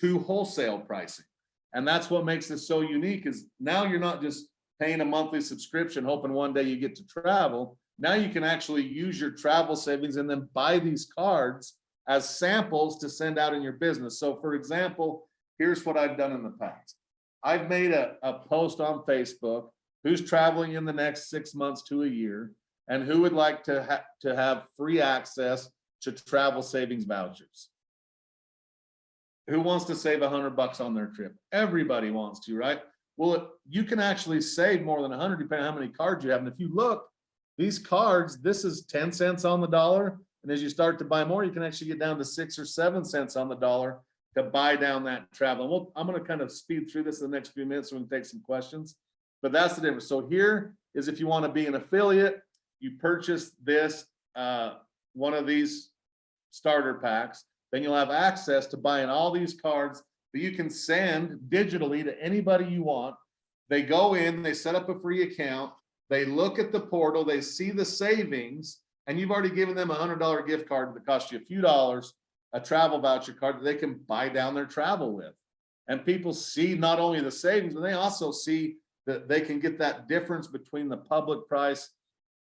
to wholesale pricing. And that's what makes this so unique is now you're not just paying a monthly subscription, hoping one day you get to travel. Now you can actually use your travel savings and then buy these cards as samples to send out in your business. So for example, here's what I've done in the past. I've made a post on Facebook, who's traveling in the next 6 months to a year, and who would like to have free access to travel savings vouchers. Who wants to save $100 on their trip? Everybody wants to, right? Well, you can actually save more than 100 depending on how many cards you have. And if you look, these cards, this is 10 cents on the dollar. And as you start to buy more, you can actually get down to 6 or 7 cents on the dollar to buy down that travel. And I'm going to kind of speed through this in the next few minutes so we can take some questions. But that's the difference. So here is if you want to be an affiliate, you purchase this, one of these starter packs, then you'll have access to buying all these cards that you can send digitally to anybody you want. They go in, they set up a free account, they look at the portal, they see the savings, and you've already given them a $100 gift card that costs you a few dollars, a travel voucher card that they can buy down their travel with. And people see not only the savings, but they also see that they can get that difference between the public price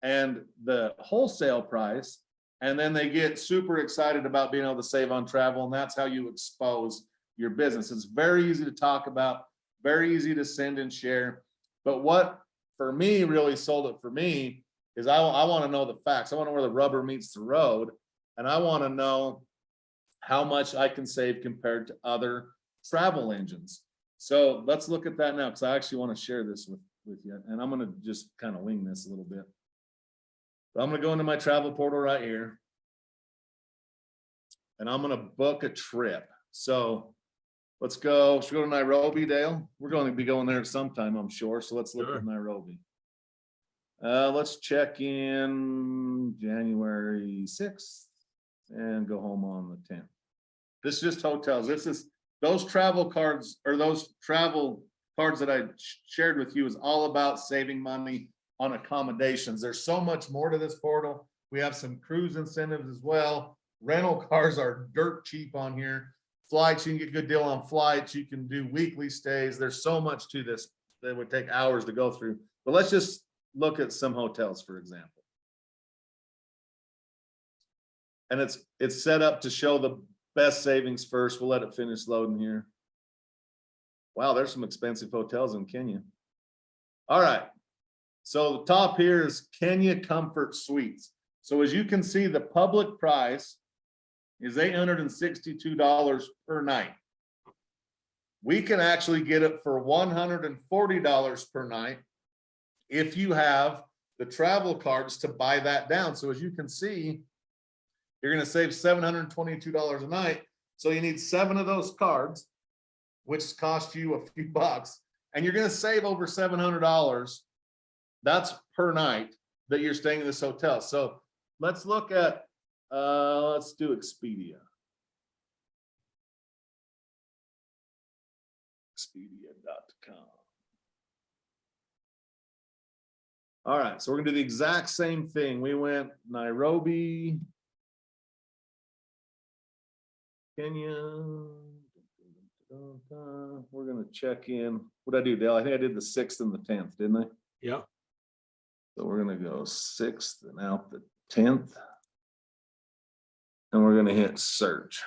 and the wholesale price. And then they get super excited about being able to save on travel. And that's how you expose your business. It's very easy to talk about, very easy to send and share. But what for me really sold it for me is I want to know the facts. I want to know where the rubber meets the road. And I want to know how much I can save compared to other travel engines. So let's look at that now, because I actually want to share this with you. And I'm going to just kind of wing this a little bit. So I'm going to go into my travel portal right here. And I'm going to book a trip. So Let's go. Should we go to Nairobi, Dale? We're going to be going there sometime, I'm sure. So let's look Sure. at Nairobi. Let's check in January 6th and go home on the 10th. This is just hotels. This is those travel cards, or those travel cards that I shared with you, is all about saving money on accommodations. There's so much more to this portal. We have some cruise incentives as well. Rental cars are dirt cheap on here. Flights, you can get a good deal on flights. You can do weekly stays. There's so much to this that would take hours to go through. But let's just look at some hotels, for example. And it's set up to show the best savings first. We'll let it finish loading here. Wow, there's some expensive hotels in Kenya. All right. So the top here is Kenya Comfort Suites. So as you can see, the public price is $862 per night. We can actually get it for $140 per night if you have the travel cards to buy that down. So as you can see, you're going to save $722 a night. So you need 7 of those cards, which cost you a few bucks, and you're going to save over $700. That's per night that you're staying in this hotel. So let's look at, let's do Expedia. Expedia.com. All right, so we're gonna do the exact same thing. We went Nairobi, Kenya. We're gonna check in. What did I do, Dale? I think I did the 6th and the 10th, didn't I? Yeah. So we're gonna go 6th and out the 10th. And we're gonna hit search.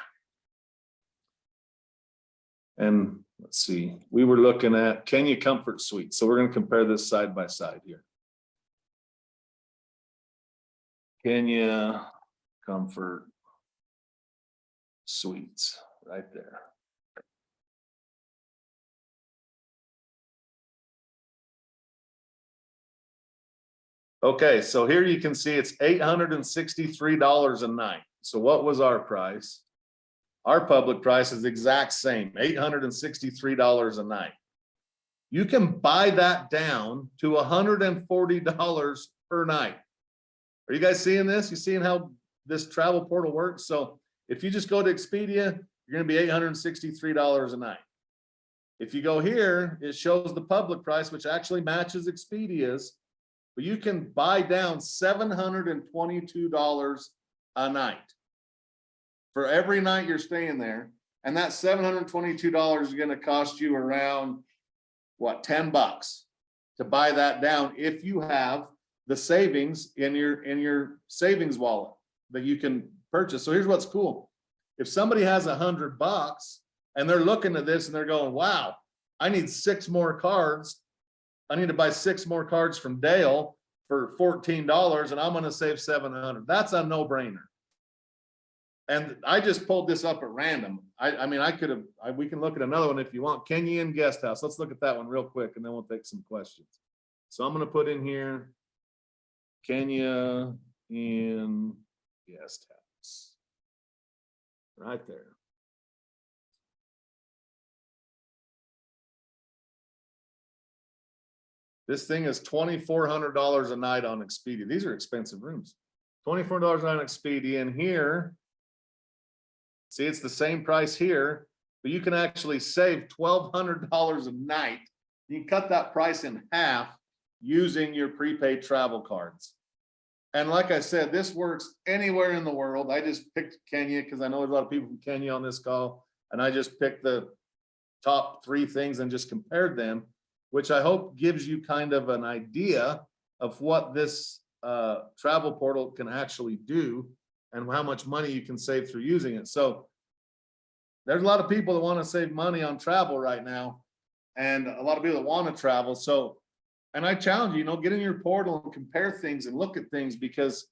And let's see, we were looking at Kenya Comfort Suite. So we're gonna compare this side by side here. Kenya Comfort Suites, right there. Okay, so here you can see it's $863 a night. So what was our price? Our public price is the exact same, $863 a night. You can buy that down to $140 per night. Are you guys seeing this? You seeing how this travel portal works? So if you just go to Expedia, you're going to be $863 a night. If you go here, it shows the public price, which actually matches Expedia's, but you can buy down $722 a night for every night you're staying there. And that $722 is going to cost you around, what, 10 bucks to buy that down if you have the savings in your savings wallet that you can purchase. So here's what's cool. If somebody has $100 and they're looking at this and they're going, wow, I need 6 more cards. I need to buy 6 more cards from Dale for $14 and I'm going to save $700. That's a no-brainer. And I just pulled this up at random. I mean, I could have, we can look at another one if you want. Kenya Inn Guest House. Let's look at that one real quick and then we'll take some questions. So I'm going to put in here Kenya Inn Guest House. Right there. This thing is $2,400 a night on Expedia. These are expensive rooms. $24 on Expedia. And here, see, it's the same price here, but you can actually save $1,200 a night. You can cut that price in half using your prepaid travel cards. And like I said, this works anywhere in the world. I just picked Kenya because I know there's a lot of people from Kenya on this call. And I just picked the top 3 things and just compared them, which I hope gives you kind of an idea of what this travel portal can actually do and how much money you can save through using it. So there's a lot of people that want to save money on travel right now, and a lot of people that want to travel. So, and I challenge you, get in your portal and compare things and look at things, because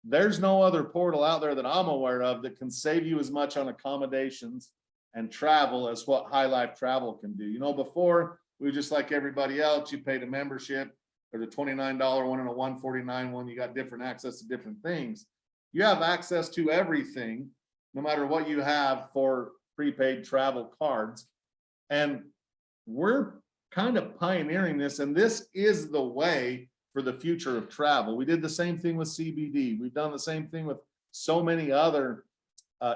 there's no other portal out there that I'm aware of that can save you as much on accommodations and travel as what High Life Travel can do. Before, we were just like everybody else. You paid a membership. There's a $29 one and a $149 one. You got different access to different things. You have access to everything, no matter what you have, for prepaid travel cards. And we're kind of pioneering this, and this is the way for the future of travel. We did the same thing with CBD. We've done the same thing with so many other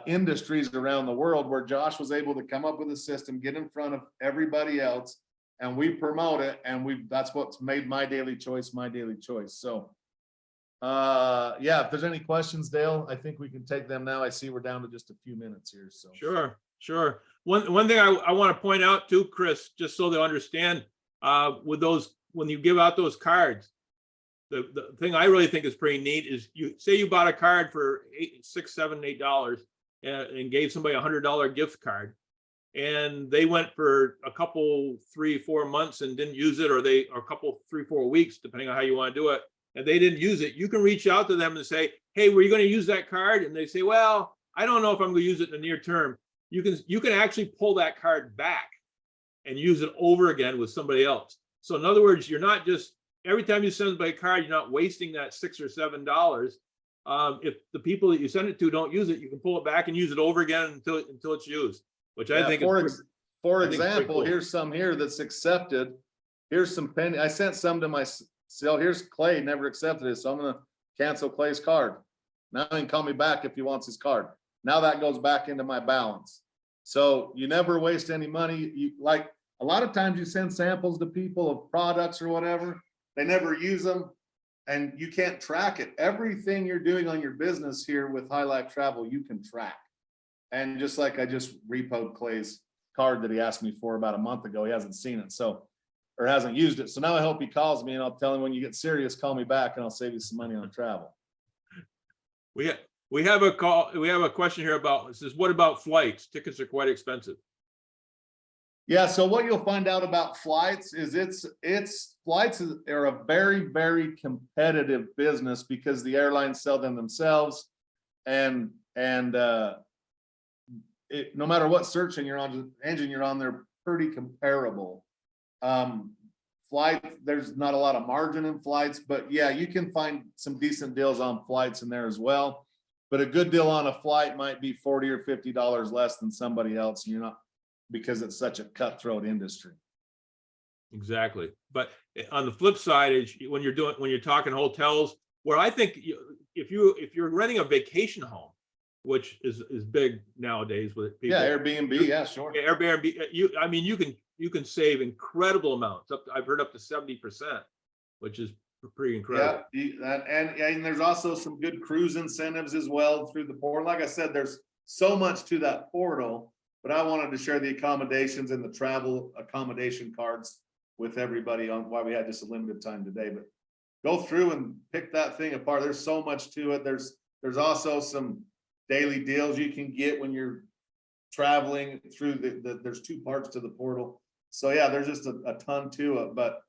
industries around the world, where Josh was able to come up with a system, get in front of everybody else, and we promote it. And that's what's made My Daily Choice my daily choice. So yeah, if there's any questions, Dale, I think we can take them now. I see we're down to just a few minutes here. So Sure. One thing I want to point out too, Chris, just so they understand, with those, when you give out those cards, the thing I really think is pretty neat is, you say you bought a card for $6, $7, $8 and gave somebody $100 gift card, and they went for a couple, 3-4 months and didn't use it, or a couple, 3-4 weeks, depending on how you want to do it, and they didn't use it. You can reach out to them and say, hey, were you going to use that card? And they say, well, I don't know if I'm going to use it in the near term. You can actually pull that card back and use it over again with somebody else. So in other words, you're not just, every time you send somebody a card, you're not wasting that $6 or $7. If the people that you send it to don't use it, you can pull it back and use it over again until it's used, which I think is for I think it's pretty example, cool. here's some here that's accepted. Here's some penny. I sent some to my cell. Here's Clay, never accepted it. So I'm gonna cancel Clay's card. Now he can call me back if he wants his card. Now that goes back into my balance. So you never waste any money. You, like, a lot of times you send samples to people of products or whatever, they never use them, and you can't track it. Everything you're doing on your business here with High Life Travel, you can track. And just like I just repoed Clay's card that he asked me for about a month ago, he hasn't seen it, so, or hasn't used it. So now I hope he calls me, and I'll tell him, when you get serious, call me back and I'll save you some money on travel. We have a call. We have a question here about, it says, what about flights? Tickets are quite expensive. Yeah, so what you'll find out about flights is flights are a very, very competitive business, because the airlines sell them themselves, and no matter what search engine you're on, they're pretty comparable. Flights, there's not a lot of margin in flights, but yeah, you can find some decent deals on flights in there as well. But a good deal on a flight might be $40 or $50 less than somebody else. You're not, because it's such a cutthroat industry. Exactly. But on the flip side is, when you're talking hotels, where I think if you're renting a vacation home, which is big nowadays with people. Yeah, Airbnb. Yeah, sure. Airbnb. You can save incredible amounts. I've heard up to 70%, which is pretty incredible. Yeah, and there's also some good cruise incentives as well through the portal. Like I said, there's so much to that portal, but I wanted to share the accommodations and the travel accommodation cards with everybody on why we had just a limited time today. But go through and pick that thing apart. There's so much to it. There's also some daily deals you can get when you're traveling through there's 2 parts to the portal. So yeah, there's just a ton to it. But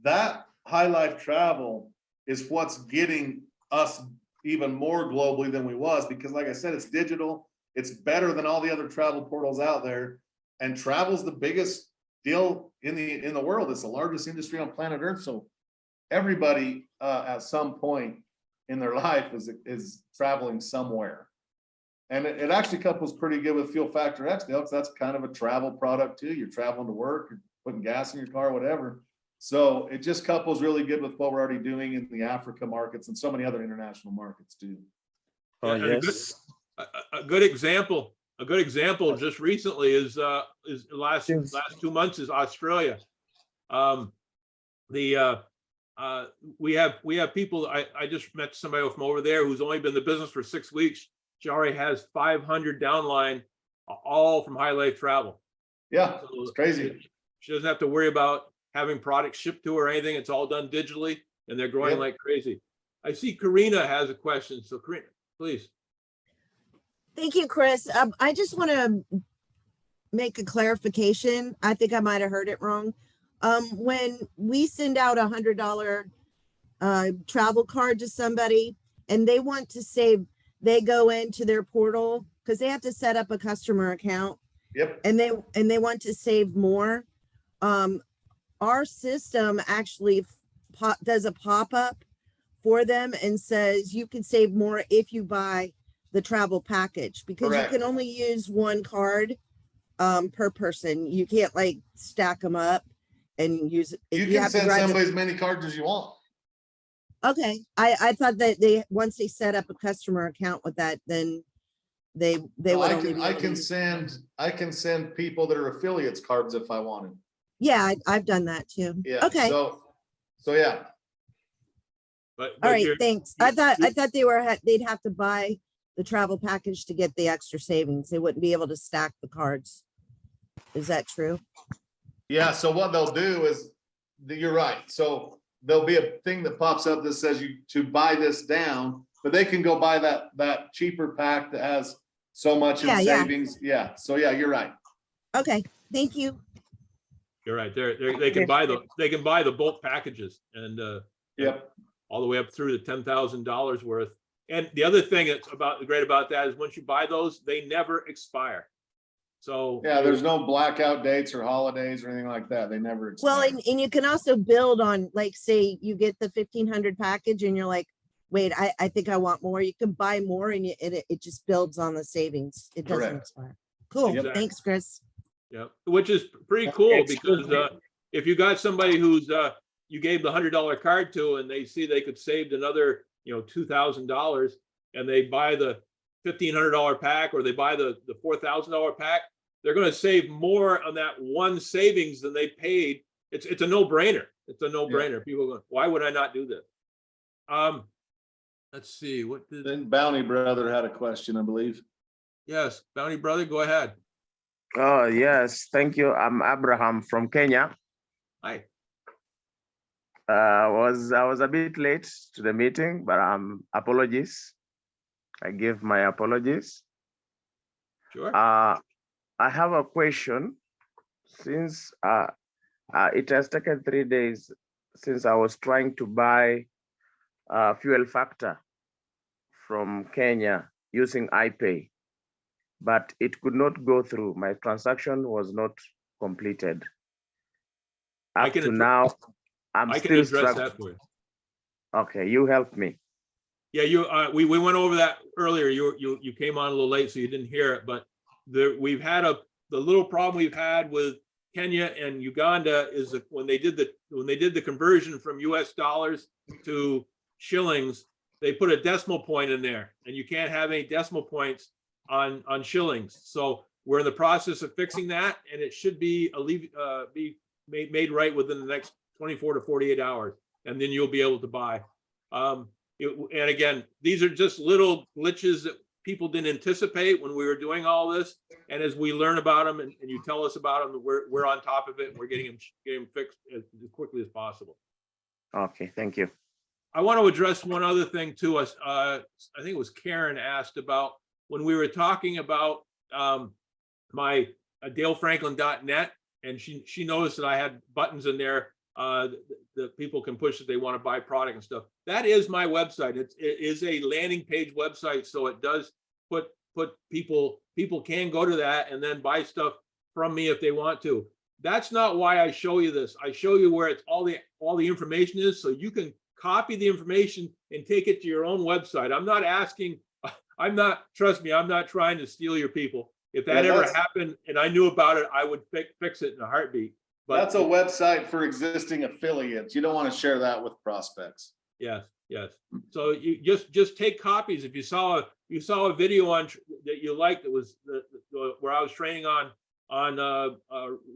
that High Life Travel is what's getting us even more globally than we was, because like I said, it's digital. It's better than all the other travel portals out there, and travel's the biggest deal in the world. It's the largest industry on planet Earth. So everybody at some point in their life is traveling somewhere. And it actually couples pretty good with Fuel Factor X, Dale, because that's kind of a travel product too. You're traveling to work, you're putting gas in your car, whatever. So it just couples really good with what we're already doing in the Africa markets and so many other international markets too. Yes. A good example just recently is last 2 months is Australia. We have people. I just met somebody from over there who's only been in the business for 6 weeks. She already has 500 downline, all from High Life Travel. Yeah, So it's crazy. She doesn't have to worry about having products shipped to her or anything. It's all done digitally, and they're growing like crazy. I see Karina has a question. So Karina, please. Thank you, Chris. I just want to make a clarification. I think I might have heard it wrong. When we send out $100 travel card to somebody and they want to save, they go into their portal because they have to set up a customer account. Yep. And they want to save more. Our system actually does a pop-up for them and says you can save more if you buy the travel package because Correct. you can only use one card per person. You can't like stack them up and use it. You You can have to send drive somebody as many cards as you want. Okay, I thought that they, once they set up a customer account with that, then they No, would I only can, be I able to can use- send people that are affiliates cards if I wanted. Yeah, I've done that too. Yeah, Okay, so yeah, But all right, you're- thanks. you- I thought they'd have to buy the travel package to get the extra savings. They wouldn't be able to stack the cards. Is that true? yeah, so what they'll do is, you're right, so there'll be a thing that pops up that says you to buy this down, but they can go buy that cheaper pack that has so much in Yeah, yeah. savings, yeah, so yeah, you're right. Okay, thank you. You're right. They can buy the bulk packages and Yep, all the way up through the $10,000 worth. And the other thing that's great about that is once you buy those, they never expire. So yeah, there's no blackout dates or holidays or anything like that, they never Well, expire. and you can also build on, like, say you get the 1,500 package and you're like, wait, I think I want more. You can buy more and it just builds on the savings. It doesn't Correct. expire. Cool. Exactly. Thanks, Chris. yeah, which is pretty cool because if you got somebody who's you gave the $100 card to and they see they could save another, $2,000 and they buy the $1,500 pack or they buy the $4,000 pack, they're going to save more on that one savings than they paid. It's a no-brainer. It's a no-brainer. People go, why would I not do this? Let's see, what did, Then Bounty Brother had a question, I believe. yes, Bounty Brother, go ahead. Oh, yes, thank you. I'm Abraham from Kenya. Hi. I was a bit late to the meeting, but apologies. I give my apologies. Sure. I have a question. Since it has taken 3 days since I was trying to buy Fuel Factor from Kenya using iPay, but it could not go through. My transaction was not completed. I Up can to address- now, I'm I can still address struggling. that for you. Okay, you help me. Yeah, we went over that earlier. You came on a little late, so you didn't hear it, but we've had the little problem we've had with Kenya and Uganda is that when they did the conversion from US dollars to shillings, they put a decimal point in there and you can't have any decimal points on shillings. So we're in the process of fixing that and it should be made right within the next 24 to 48 hours. And then you'll be able to buy. And again, these are just little glitches that people didn't anticipate when we were doing all this. And as we learn about them and you tell us about them, we're on top of it and we're getting them fixed as quickly as possible. Okay, thank you. I want to address one other thing too. I think it was Karen asked about when we were talking about my DaleFranklin.net, and she noticed that I had buttons in there that people can push if they want to buy product and stuff. That is my website. It is a landing page website, so it does put people can go to that and then buy stuff from me if they want to. That's not why I show you this. I show you where it's all the information is, so you can copy the information and take it to your own website. Trust me, I'm not trying to steal your people. If that Yeah, ever that's- happened and I knew about it, I would fix it in a heartbeat. But That's a website for existing affiliates. You don't want to share that with prospects. yes. So you just take copies. If you saw a video on that you liked, that was where I was training on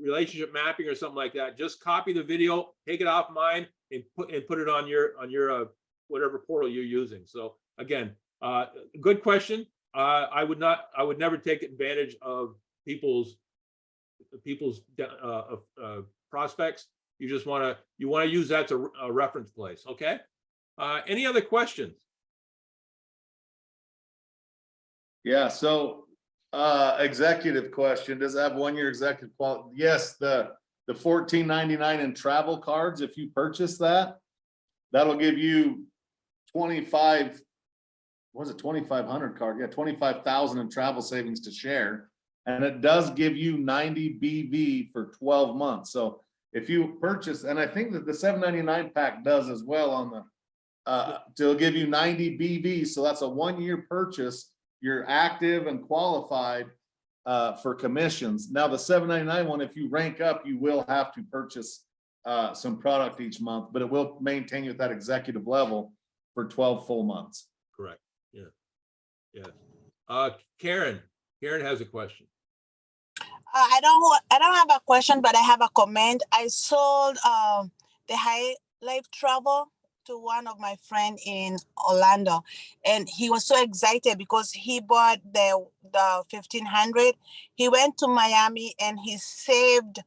relationship mapping or something like that, just copy the video, take it off mine and put it on your whatever portal you're using. So again, good question. I would never take advantage of people's prospects. You just want to use that as a reference place. Okay. Any other questions? Yeah, so executive question, does it have 1 year executive quality? Yes, the $14.99 in travel cards, if you purchase that, that'll give you 25, was it 2,500 card? Yeah, 25,000 in travel savings to share. And it does give you 90 BV for 12 months. So if you purchase, and I think that the $7.99 pack does as well on the, to give you 90 BV. So that's a 1 year purchase. you're active and qualified for commissions. Now, the $7.99 one, if you rank up, you will have to purchase some product each month, but it will maintain you at that executive level for 12 full months. Correct. Yeah. Yeah. Karen has a question. I don't have a question, but I have a comment. I sold the High Life Travel to one of my friend in Orlando, and he was so excited because he bought the 1,500. He went to Miami and he saved.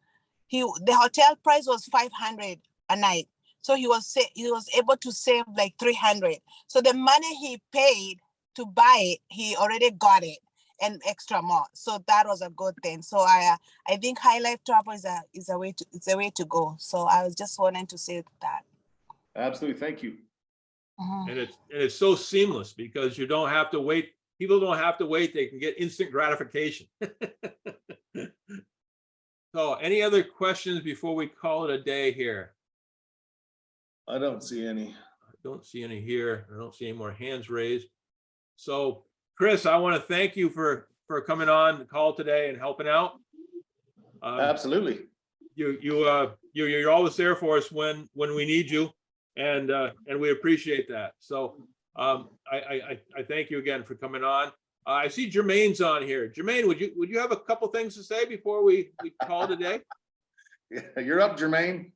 The hotel price was 500 a night, so he was able to save like 300. So the money he paid to buy it, he already got it and extra more. So that was a good thing. So I think High Life Travel is a way to go. So I was just wanting to say that. Absolutely. Thank you. Mhm. And it's so seamless because you don't have to wait. People don't have to wait. They can get instant gratification. So any other questions before we call it a day here? I don't see any. I don't see any here. I don't see any more hands raised. So Chris, I want to thank you for coming on the call today and helping out. Absolutely. You're always there for us when we need you, and we appreciate that. So I thank you again for coming on. I see Jermaine's on here. Jermaine, would you have a couple things to say before we call it a day? Yeah, you're up, Jermaine.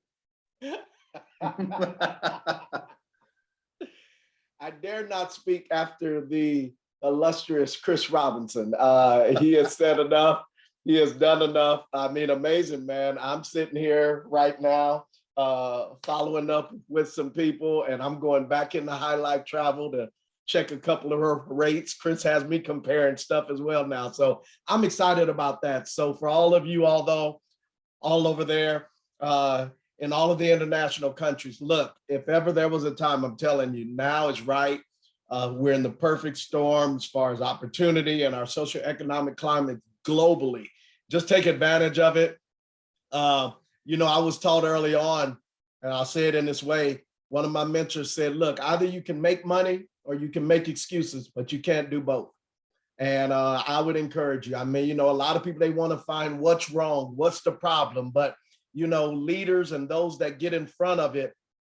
I dare not speak after the illustrious Chris Robinson. He has said enough. He has done enough. I mean, amazing, man. I'm sitting here right now, following up with some people, and I'm going back into High Life Travel to check a couple of her rates. Chris has me comparing stuff as well now. So I'm excited about that. So for all of you, although all over there, in all of the international countries, look, if ever there was a time, I'm telling you, now is right. We're in the perfect storm as far as opportunity and our socioeconomic climate globally. Just take advantage of it. I was taught early on, and I'll say it in this way. One of my mentors said, look, either you can make money or you can make excuses, but you can't do both. And I would encourage you. I mean, a lot of people, they want to find what's wrong, what's the problem, but leaders and those that get in front of it,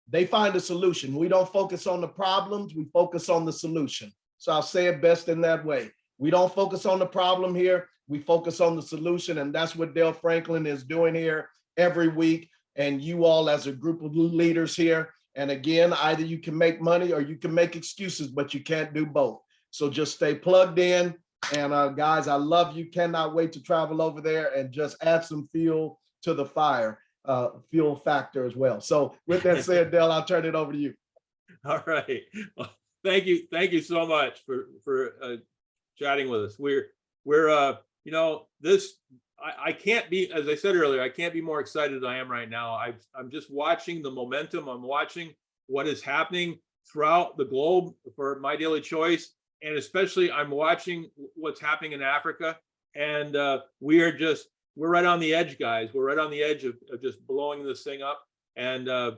they find a solution. We don't focus on the problems, we focus on the solution. So I'll say it best in that way. We don't focus on the problem here, we focus on the solution. And that's what Dale Franklin is doing here every week. And you all as a group of leaders here. And again, either you can make money or you can make excuses, but you can't do both. So just stay plugged in. And guys, I love you. Cannot wait to travel over there and just add some fuel to the fire, fuel factor as well. So with that said, Dale, I'll turn it over to you. All right. Well, thank you so much for chatting with us. I can't be, as I said earlier, I can't be more excited than I am right now. I'm just watching the momentum. I'm watching what is happening throughout the globe for My Daily Choice, and especially I'm watching what's happening in Africa. And we're right on the edge, guys. We're right on the edge of just blowing this thing up. And I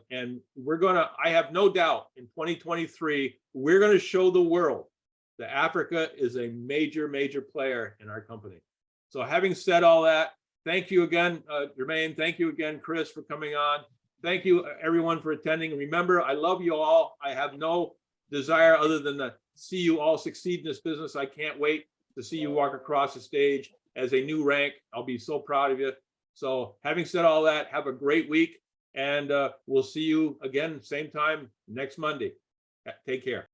have no doubt in 2023, we're gonna show the world that Africa is a major, major player in our company. So having said all that, thank you again, Jermaine. Thank you again, Chris, for coming on. Thank you everyone for attending. Remember, I love you all. I have no desire other than to see you all succeed in this business. I can't wait to see you walk across the stage as a new rank. I'll be so proud of you. So having said all that, have a great week, and we'll see you again, same time next Monday. Take care.